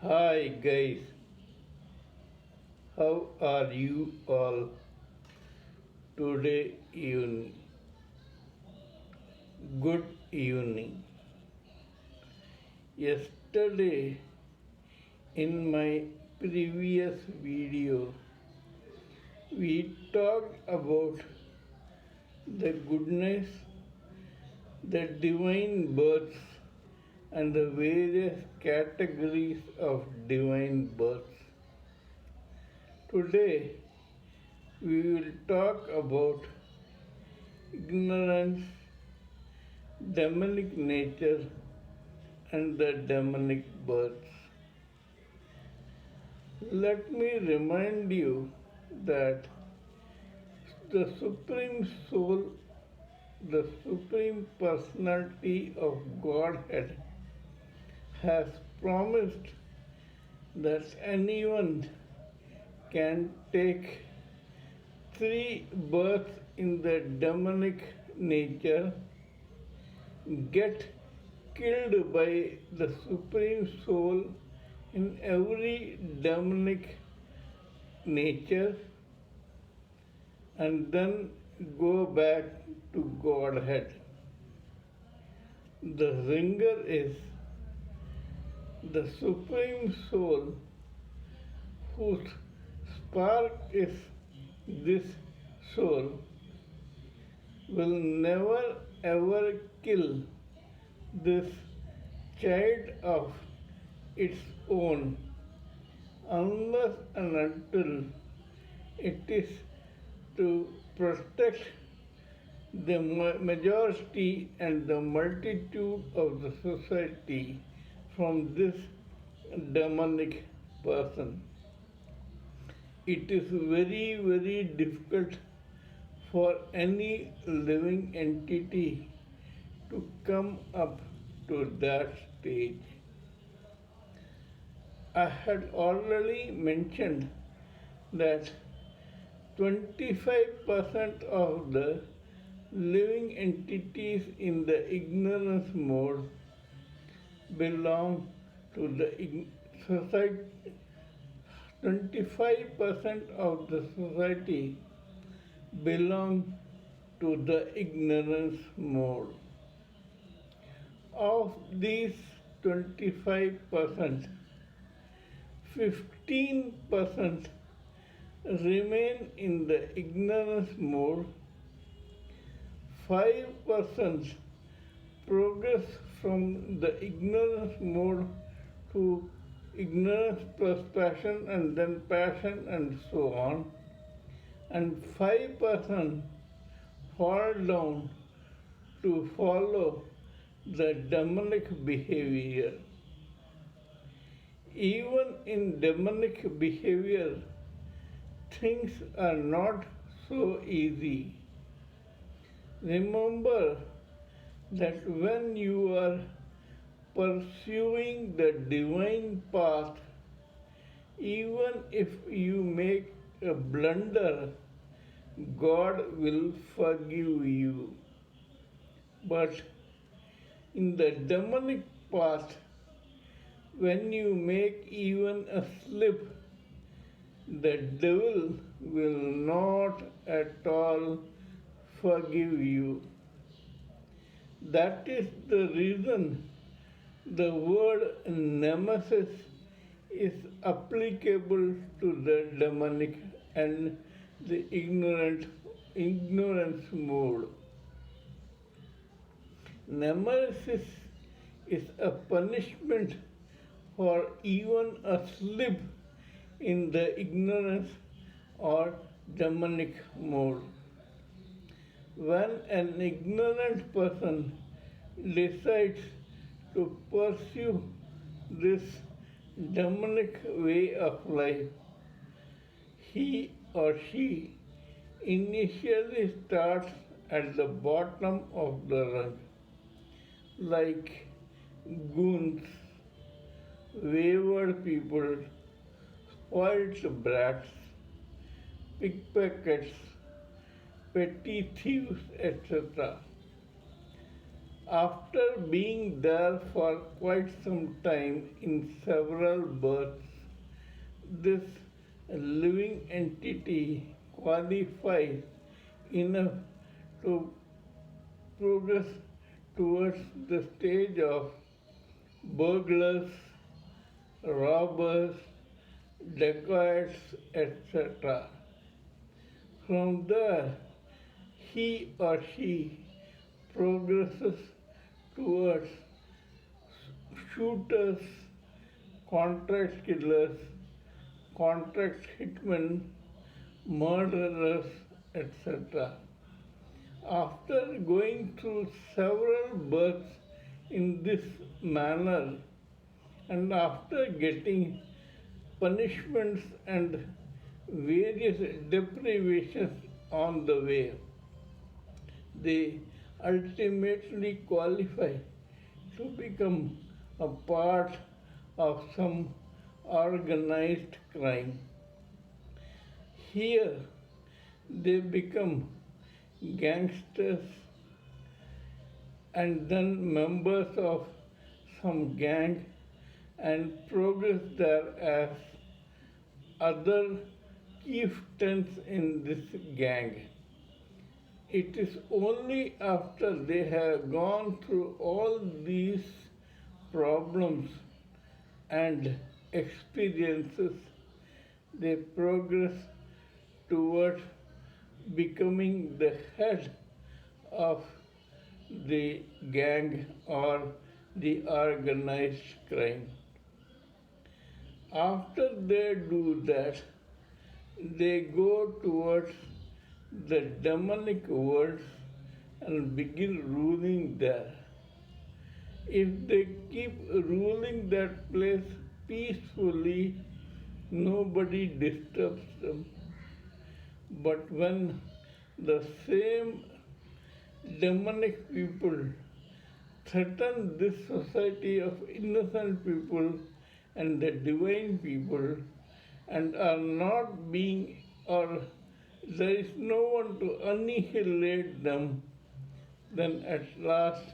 Hi guys, how are you all today evening? Good evening. Yesterday in my previous video we talked about the goodness, the divine births and the various categories of divine births. Today we will talk about ignorance, demonic nature, and the demonic births. Let me remind you that the Supreme Soul, the Supreme Personality of Godhead, has promised that anyone can take 3 births in the demonic nature, get killed by the Supreme Soul in every demonic nature, and then go back to Godhead. The ringer is the Supreme Soul, whose spark is this soul, will never ever kill this child of its own unless and until it is to protect the majority and the multitude of the society from this demonic person. It is very, very difficult for any living entity to come up to that stage. I had already mentioned that 25% of the living entities in the ignorance mode belong to the society. 25% of the society belong to the ignorance mode. Of these 25%, 15% remain in the ignorance mode, 5% progress from the ignorance mode to ignorance plus passion and then passion and so on, and 5% fall down to follow the demonic behavior. Even in demonic behavior, things are not so easy. Remember that when you are pursuing the divine path, even if you make a blunder, God will forgive you. But in the demonic path, when you make even a slip, the devil will not at all forgive you. That is the reason the word nemesis is applicable to the demonic and the ignorance mode. Nemesis is a punishment for even a slip in the ignorance or demonic mode. When an ignorant person decides to pursue this demonic way of life, he or she initially starts at the bottom of the rung, like goons, wayward people, spoiled brats, pickpockets, petty thieves, etc. After being there for quite some time in several births, this living entity qualifies enough to progress towards the stage of burglars, robbers, dacoits, etc. From there, he or she progresses towards shooters, contract killers, contract hitmen, murderers, etc. After going through several births in this manner and after getting punishments and various deprivations on the way, they ultimately qualify to become a part of some organized crime. Here they become gangsters and then members of some gang and progress there as other chieftains in this gang. It is only after they have gone through all these problems and experiences they progress towards becoming the head of the gang or the organized crime. After they do that, they go towards the demonic world and begin ruling there. If they keep ruling that place peacefully, nobody disturbs them. But when the same demonic people threaten this society of innocent people and the divine people and are not being, or there is no one to annihilate them, then at last